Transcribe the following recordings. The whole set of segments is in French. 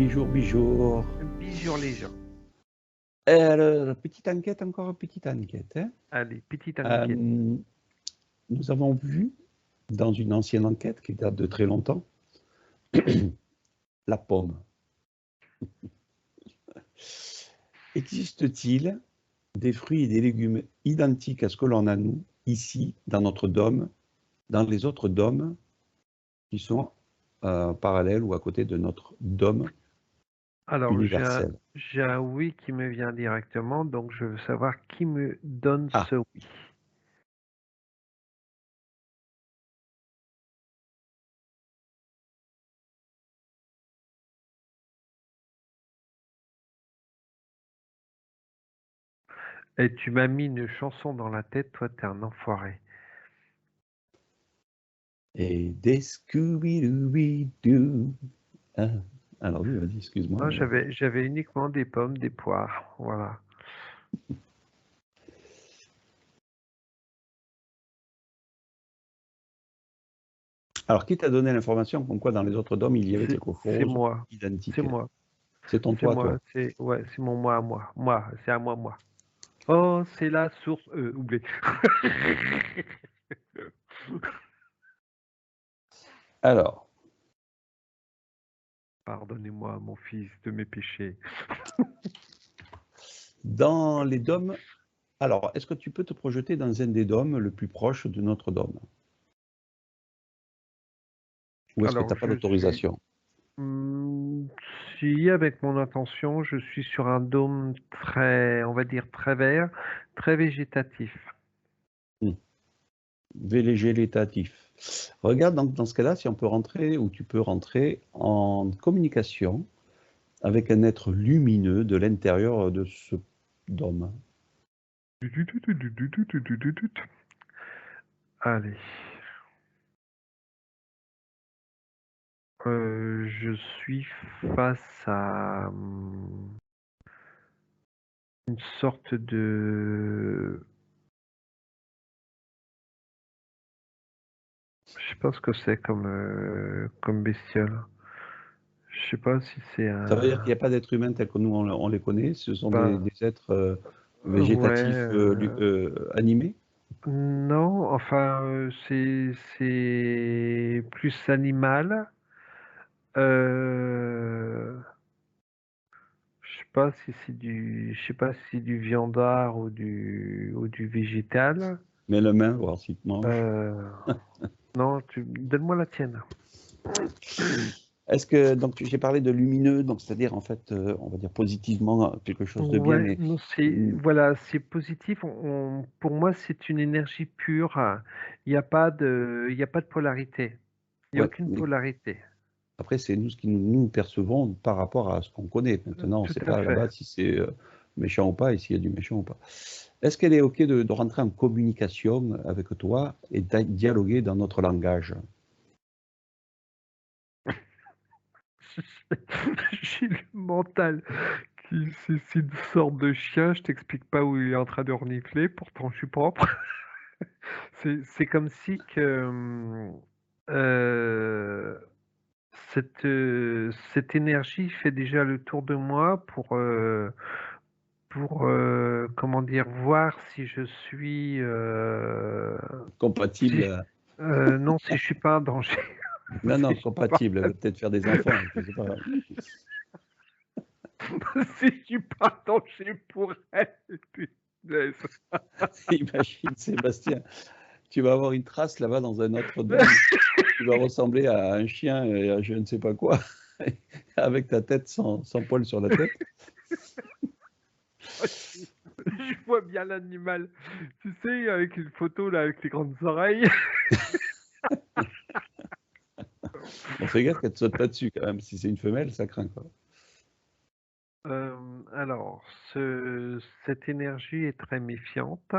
Bijour, bijour. Bijour les gens. Alors, petite enquête, encore petite enquête. Hein. Allez, petite enquête. Nous avons vu, dans une ancienne enquête qui date de très longtemps, la pomme. Existe-t-il des fruits et des légumes identiques à ce que l'on a nous, ici, dans notre dôme, dans les autres dômes qui sont parallèles ou à côté de notre dôme universel? J'ai un oui qui me vient directement, donc je veux savoir qui me donne ce oui. Et tu m'as mis une chanson dans la tête, toi t'es un enfoiré. Et des Scooby-Doo. Ah. Alors oui, vas-y, excuse-moi. Non, j'avais uniquement des pommes, des poires, voilà. Alors, qui t'a donné l'information comme quoi dans les autres dômes, il y avait quelque chose identique? C'est moi. C'est ton toi, toi. C'est mon moi à moi. Moi, c'est à moi, moi. Oh, c'est la source. Oublie. Alors. Pardonnez-moi, mon fils, de mes péchés. Dans les dômes, alors, est-ce que tu peux te projeter dans un des dômes le plus proche de notre dôme? Ou est-ce que tu n'as pas d'autorisation? Si, avec mon intention, je suis sur un dôme très, on va dire, très vert, très végétatif. Végétatif. Regarde donc dans ce cas-là si on peut rentrer ou tu peux rentrer en communication avec un être lumineux de l'intérieur de ce dôme. Allez. Je suis face à une sorte de... Je sais pas ce que c'est comme bestiole. Je sais pas si c'est un... Ça veut dire qu'il n'y a pas d'êtres humains tels que nous on les connaît, ce sont des êtres végétatifs animés? Non, enfin, c'est plus animal. Je sais pas si c'est du viandard ou du végétal. Mets la main, voir s'il te mange. Non, donne-moi la tienne. Est-ce que, donc j'ai parlé de lumineux, donc c'est-à-dire en fait, on va dire positivement quelque chose de bien, mais... Non, voilà, c'est positif. Pour moi, c'est une énergie pure. Il n'y a pas de polarité. Il n'y a Ouais, aucune mais polarité. après, c'est nous ce que nous percevons par rapport à ce qu'on connaît. Maintenant, on ne Tout sait à pas fait. là-bas si c'est méchant ou pas et s'il y a du méchant ou pas. Est-ce qu'elle est OK de rentrer en communication avec toi et de dialoguer dans notre langage? J'ai le mental c'est une sorte de chien. Je t'explique pas où il est en train de renifler. Pourtant, je suis propre. C'est comme si que cette énergie fait déjà le tour de moi pour comment dire, voir si je suis Compatible. non, si je suis pas un danger. Non, Si non, je suis pas, compatible. Elle veut peut-être faire des enfants, je ne sais pas. si je suis pas un danger pour elle, punaise. Imagine, Sébastien, tu vas avoir une trace là-bas dans un autre dôme. Tu vas ressembler à un chien et à je ne sais pas quoi, avec ta tête sans poil sur la tête. Je vois bien l'animal. Tu sais, avec une photo là, avec les grandes oreilles. Bon, fais gaffe qu'elle te saute pas dessus quand même. Si c'est une femelle, ça craint quoi. Alors, cette énergie est très méfiante. T'es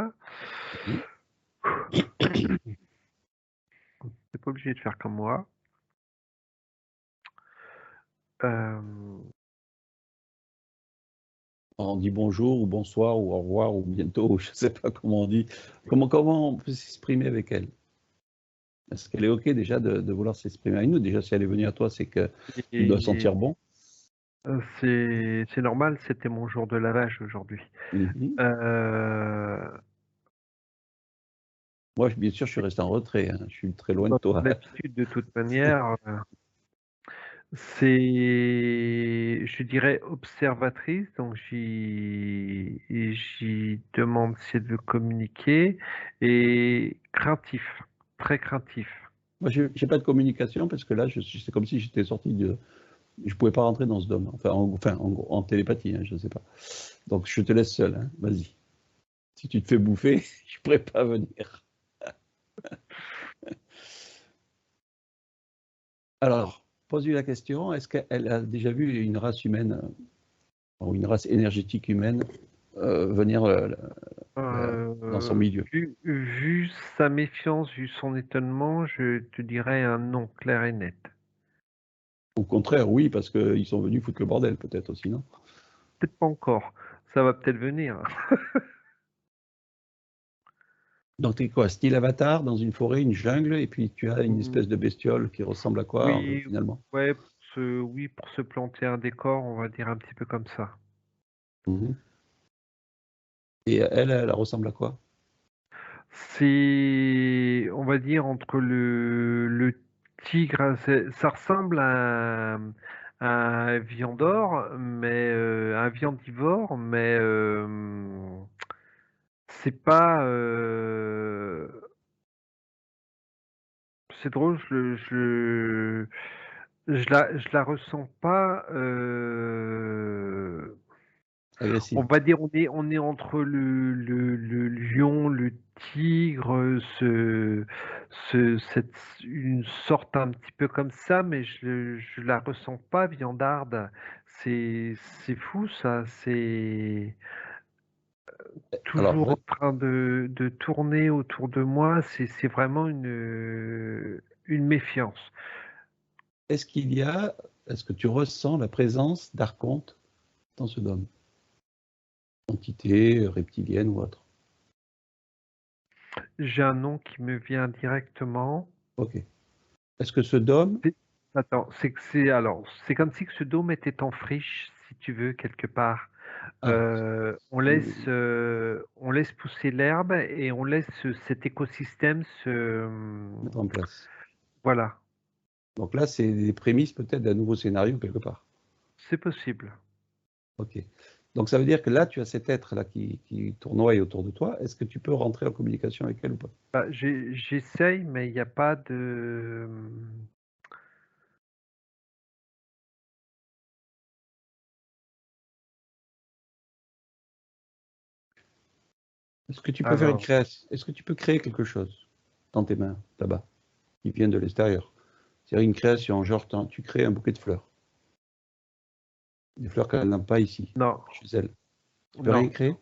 pas obligé de faire comme moi. On dit bonjour ou bonsoir ou au revoir ou bientôt, ou je ne sais pas comment on dit. Comment on peut s'exprimer avec elle? Est-ce qu'elle est OK déjà de vouloir s'exprimer avec nous? Déjà, si elle est venue à toi, c'est qu'il doit sentir bon. C'est normal, c'était mon jour de lavage aujourd'hui. Mhm. Heu, Moi, bien sûr, je suis resté en retrait, hein. Je suis très loin de Comme toi. d'habitude de toute manière, c'est, je dirais, observatrice, donc j'y demande si elle veut communiquer, et craintif, très craintif. Moi, j'ai pas de communication parce que là, c'est comme si j'étais sorti de. Je pouvais pas rentrer dans ce dôme. Enfin, en télépathie, hein, je sais pas. Donc, je te laisse seul, hein. Vas-y. Si tu te fais bouffer, je pourrais pas venir. Alors, pose-lui la question, est-ce qu'elle a déjà vu une race humaine, ou une race énergétique humaine, venir dans son milieu? Vu sa méfiance, vu son étonnement, je te dirais un non clair et net. Au contraire, oui, parce qu'ils sont venus foutre le bordel, peut-être aussi, non? Peut-être pas encore, ça va peut-être venir. Donc, t'es quoi, style Avatar, dans une forêt, une jungle, et puis tu as une Mmh, espèce de bestiole qui ressemble à quoi, oui, finalement? ouais, pour se planter un décor, on va dire un petit peu comme ça. Mhm. Et elle ressemble à quoi? C'est, on va dire, entre le tigre, ça ressemble à un viandore, mais un viandivore, mais c'est pas. C'est drôle, je la ressens pas. On Agressive. va dire, on est entre le lion, le tigre, une sorte un petit peu comme ça, mais je la ressens pas viandarde. C'est fou ça, c'est Alors, toujours en train de tourner autour de moi, c'est vraiment une méfiance. est-ce qu'il y a, est-ce que tu ressens la présence d'archontes dans ce dôme? Entité reptilienne ou autre? J'ai un nom qui me vient directement. Ok. Est-ce que ce dôme, C'est Attends, c'est que c'est alors, c'est comme si que ce dôme était en friche, si tu veux, quelque part. ah, On laisse pousser l'herbe et on laisse cet écosystème se, mettre en place? voilà, Donc là, c'est des prémices peut-être d'un nouveau scénario quelque part. c'est possible. Ok. Donc ça veut dire que là, tu as cet être-là qui tournoie autour de toi. Est-ce que tu peux rentrer en communication avec elle ou pas? Bah, j'essaye, mais il y a pas de, Est-ce que tu peux faire une alors, création? Est-ce que tu peux créer quelque chose dans tes mains, là-bas, qui vient de l'extérieur? C'est-à-dire une création, genre tu crées un bouquet de fleurs. Des fleurs qu'elle n'a pas ici, non, chez elle. Tu peux rien non, créer?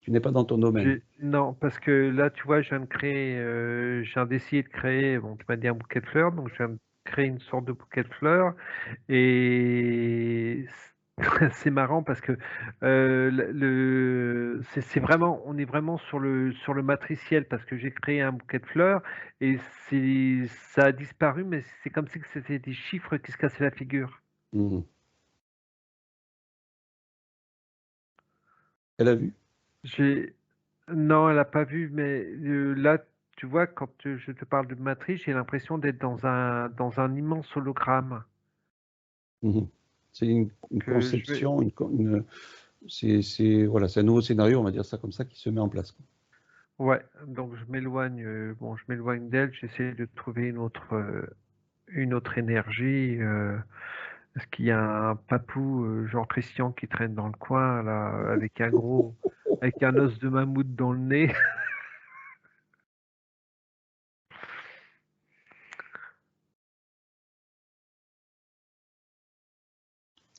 Tu n'es pas dans ton domaine. non, parce que là, tu vois, je viens de créer, je viens d'essayer de créer, bon, tu m'as dit un bouquet de fleurs, donc je viens de créer une sorte de bouquet de fleurs. Et c'est marrant parce que, c'est vraiment, on est vraiment sur le matriciel, parce que j'ai créé un bouquet de fleurs et ça a disparu, mais c'est comme si que c'était des chiffres qui se cassaient la figure. Mhm. Elle a vu? J'ai Non, elle a pas vu, mais, là, tu vois, quand, je te parle de matrice, j'ai l'impression d'être dans un immense hologramme Mhm. C'est une que je vais conception, voilà, c'est un nouveau scénario, on va dire ça comme ça, qui se met en place. ouais, donc je m'éloigne, bon, je m'éloigne d'elle, j'essaie de trouver une autre énergie, parce qu'il y a un papou, genre Christian, qui traîne dans le coin là, avec un os de mammouth dans le nez.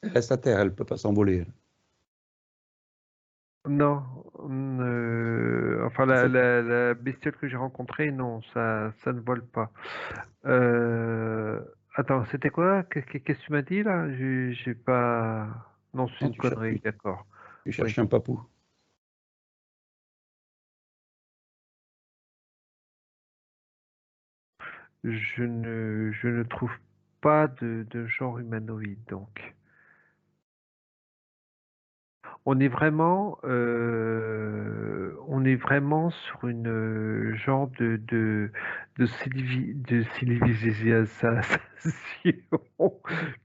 Elle reste à terre, elle ne peut pas s'envoler. Non, enfin En fait, la bestiole que j'ai rencontrée, non, ça ne vole pas. Attends, c'était quoi? Qu'est-ce que tu m'as dit là? J'ai pas, non, c'est non, une connerie, d'accord. tu Oui. cherches un papou. Je ne trouve pas de genre humanoïde, donc. on est vraiment sur une, genre de civilisation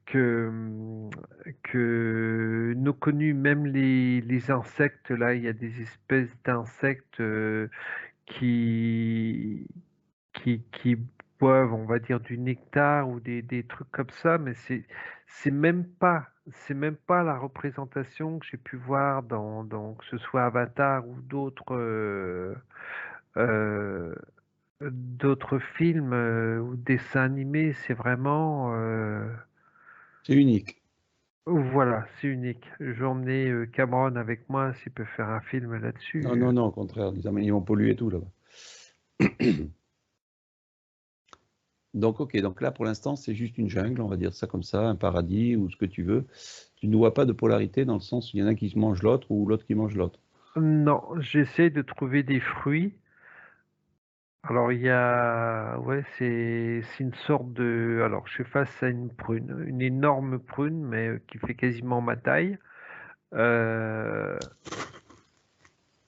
que, que nos connus, même les insectes là, il y a des espèces d'insectes, qui qui boivent, on va dire, du nectar ou des trucs comme ça, mais c'est même pas la représentation que j'ai pu voir dans que ce soit Avatar ou heu, d'autres films, ou dessins animés. C'est vraiment, C'est unique. voilà, c'est unique. Je vais emmener, Cameron avec moi s'il peut faire un film Non, là-dessus. non, non, au contraire, ils vont polluer tout là-bas. Donc, ok, donc là pour l'instant c'est juste une jungle, on va dire ça comme ça, un paradis ou ce que tu veux. Tu ne vois pas de polarité dans le sens où il y en a qui mangent l'autre ou l'autre qui mange l'autre. Non, j'essaie de trouver des fruits. Alors il y a ouais, c'est une sorte de alors je suis face à une prune, une énorme prune, mais qui fait quasiment ma taille. Heu,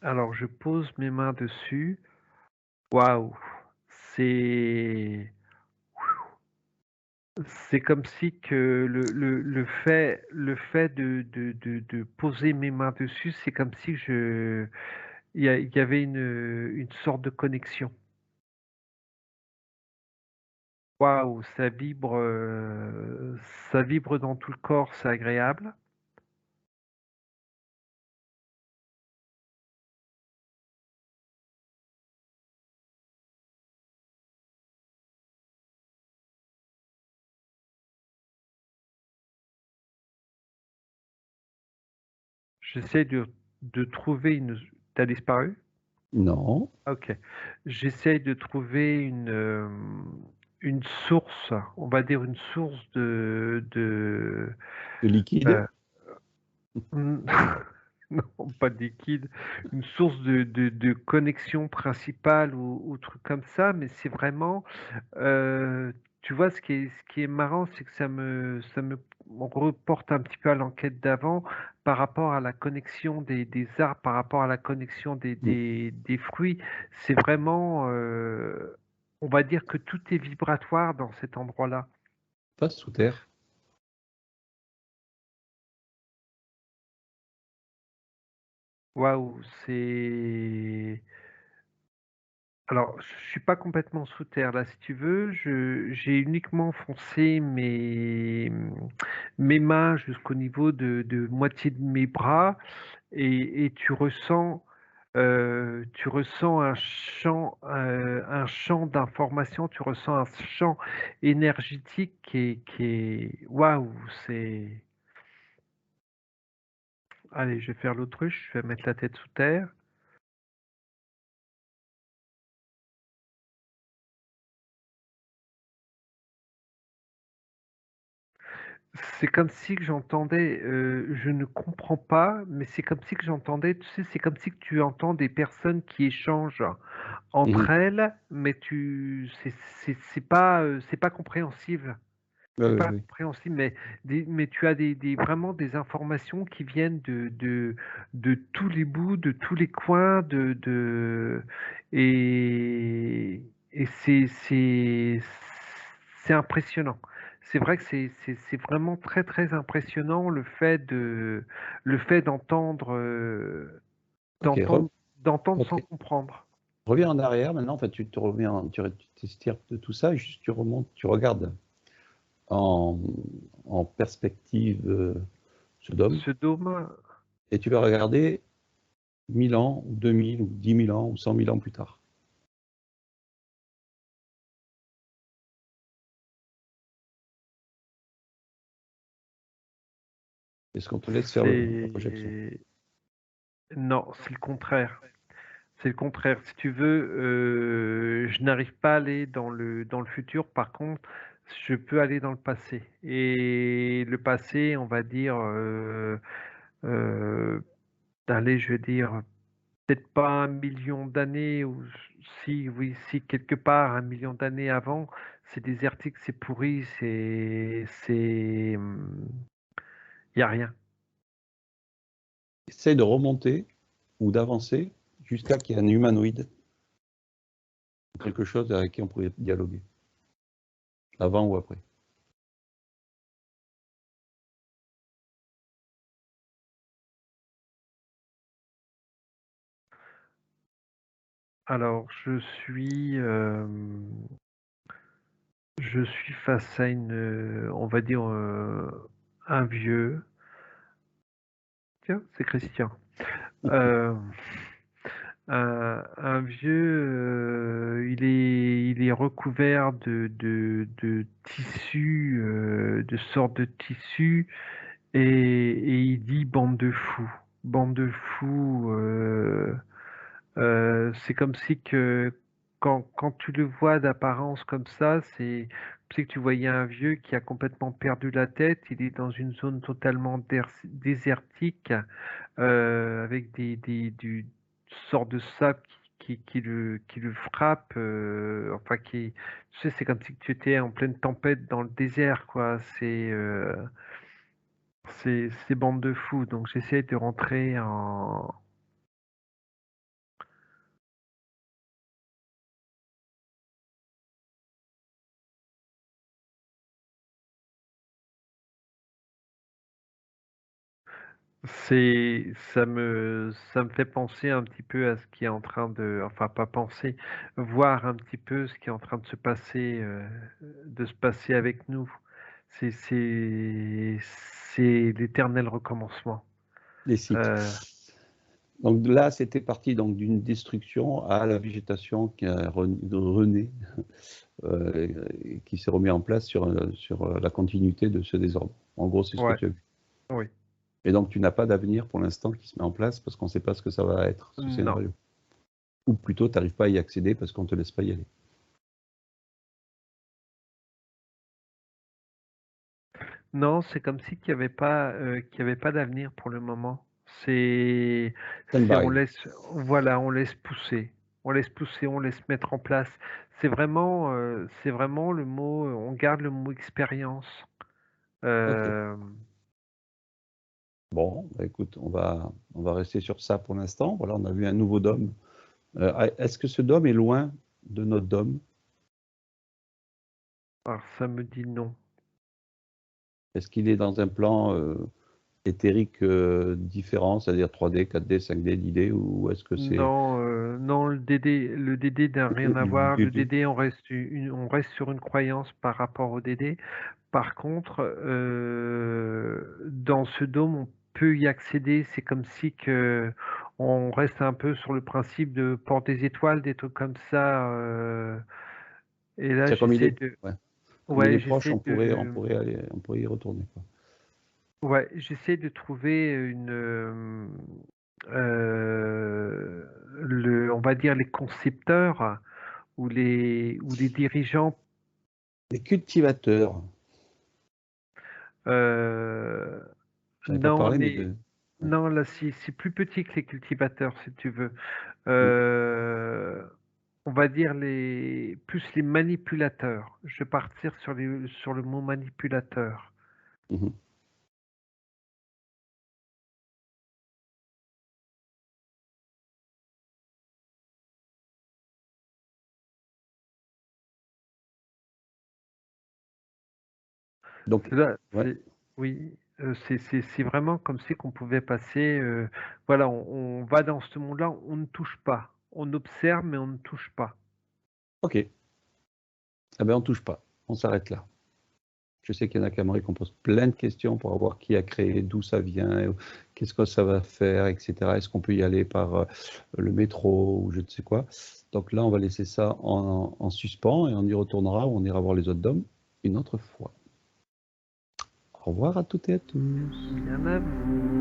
alors je pose mes mains dessus. Waouh! C'est c'est comme si que le fait de poser mes mains dessus, c'est comme si il y avait une sorte de connexion. Waouh, ça vibre dans tout le corps, c'est agréable. J'essaie de trouver une tu disparu? Non, OK. J'essaie de trouver une source, on va dire une source de liquide. heu, mmh, non, pas de liquide, une source de connexion principale ou truc comme ça, mais c'est vraiment, tu vois, ce qui est marrant, c'est que ça me reporte un petit peu à l'enquête d'avant, par rapport à la connexion des arbres, par rapport à la connexion des Mm. des des fruits. C'est vraiment, on va dire que tout est vibratoire dans cet endroit-là. Pas sous terre. Waouh, c'est alors, je suis pas complètement sous terre là, si tu veux. J'ai uniquement foncé mes mains jusqu'au niveau de moitié de mes bras et tu ressens un champ d'information, tu ressens un champ énergétique qui est waouh, c'est allez, je vais faire l'autruche, je vais mettre la tête sous terre. C'est comme si que j'entendais, je ne comprends pas, mais c'est comme si que j'entendais, tu sais, c'est comme si que tu entends des personnes qui échangent entre Mhm. elles, mais c'est pas compréhensible. Oui, C'est oui, pas oui. compréhensible, mais tu as vraiment des informations qui viennent de tous les bouts, de tous les coins, et c'est impressionnant. C'est vrai que c'est vraiment très, très impressionnant le fait d'entendre, Ok, d'entendre ok. sans comprendre. Reviens en arrière maintenant. En fait, tu te reviens, tu t'extirpes de tout ça, et juste tu remontes, tu regardes en, en perspective Sodome, Ce dôme, et tu vas regarder 1000 ans, ou 2000, ou 10 000 ans, ou 100 000 ans plus tard. Est-ce qu'on te laisse faire la projection? c'est non, c'est le contraire. C'est le contraire. Si tu veux, je n'arrive pas à aller dans le futur. Par contre, je peux aller dans le passé et le passé, on va dire, heu, allez, je vais dire, peut-être pas 1 million d'années ou si, oui, si quelque part 1 million d'années avant, c'est désertique, c'est pourri, il y a rien. essaye de remonter ou d'avancer jusqu'à qu'il y ait un humanoïde, quelque chose avec qui on pourrait dialoguer, avant ou après. Alors, je suis face à on va dire, un vieux. Tiens, c'est Christian. Euh, un vieux, il est recouvert de tissus, de sortes de tissus, et il dit bande de fous. Bande de fous. C'est comme si que quand tu le vois d'apparence comme ça, c'est comme si que tu voyais un vieux qui a complètement perdu la tête. Il est dans une zone totalement désertique, avec du sort de sable qui le frappe. Enfin, tu sais, c'est comme si tu étais en pleine tempête dans le désert, quoi. C'est bande de fous. Donc j'essaie de rentrer en. Ça me fait penser un petit peu à ce qui est en train de, enfin pas penser, voir un petit peu ce qui est en train de se passer avec nous. C'est, c'est, c'est l'éternel recommencement. Les cycles. Euh, Donc là, c'était parti donc d'une destruction à la végétation qui a rené, qui s'est remis en place sur la continuité de ce désordre. En gros, c'est ce que ouais, tu as vu. oui. Et donc, tu n'as pas d'avenir pour l'instant qui se met en place parce qu'on ne sait pas ce que ça va être, ce Non. scénario. Ou plutôt, tu n'arrives pas à y accéder parce qu'on ne te laisse pas y aller. Non, c'est comme si qu'il y avait pas d'avenir pour le moment. On Stand-by. laisse, voilà, on laisse pousser, on laisse mettre en place. C'est vraiment le mot, on garde le mot expérience. Ok. Euh, Bon, bah, écoute, on va rester sur ça pour l'instant. Voilà, on a vu un nouveau dôme. Est-ce que ce dôme est loin de notre dôme? alors ça me dit non. Est-ce qu'il est dans un plan éthérique différent, c'est-à-dire 3D, 4D, 5D, 10D, ou est-ce que c'est Non, non, le DD n'a rien à voir. Le DD, on reste sur une croyance par rapport au DD. Par contre, dans ce dôme, on peut y accéder. C'est comme si que on reste un peu sur le principe de porte des étoiles, des trucs comme ça. Et là, comme il j'essaie est, de, ouais. Comme il est ouais, proche, on pourrait y retourner, quoi. j'essaie de trouver on va dire les concepteurs ou les dirigeants. Les cultivateurs, euh, j'en ai pas non, parlé, mais mais ouais. non, là, c'est plus petit que les cultivateurs, si tu veux. Mm, Euh, on va dire plus les manipulateurs. Je vais partir sur le mot manipulateur. mhm. Donc, C'est là, ouais. oui, c'est vraiment comme si qu'on pouvait passer. Voilà, on va dans ce monde-là, on ne touche pas. On observe, mais on ne touche pas. Ok. Eh ben, on touche pas. On s'arrête là. Je sais qu'il y en a qui aimeraient qu'on pose plein de questions pour avoir qui a créé, d'où ça vient, qu'est-ce que ça va faire, etc. Est-ce qu'on peut y aller par le métro ou je ne sais quoi. Donc là, on va laisser ça en suspens et on y retournera ou on ira voir les autres dômes une autre fois. Au revoir à toutes et à tous. Bien à vous.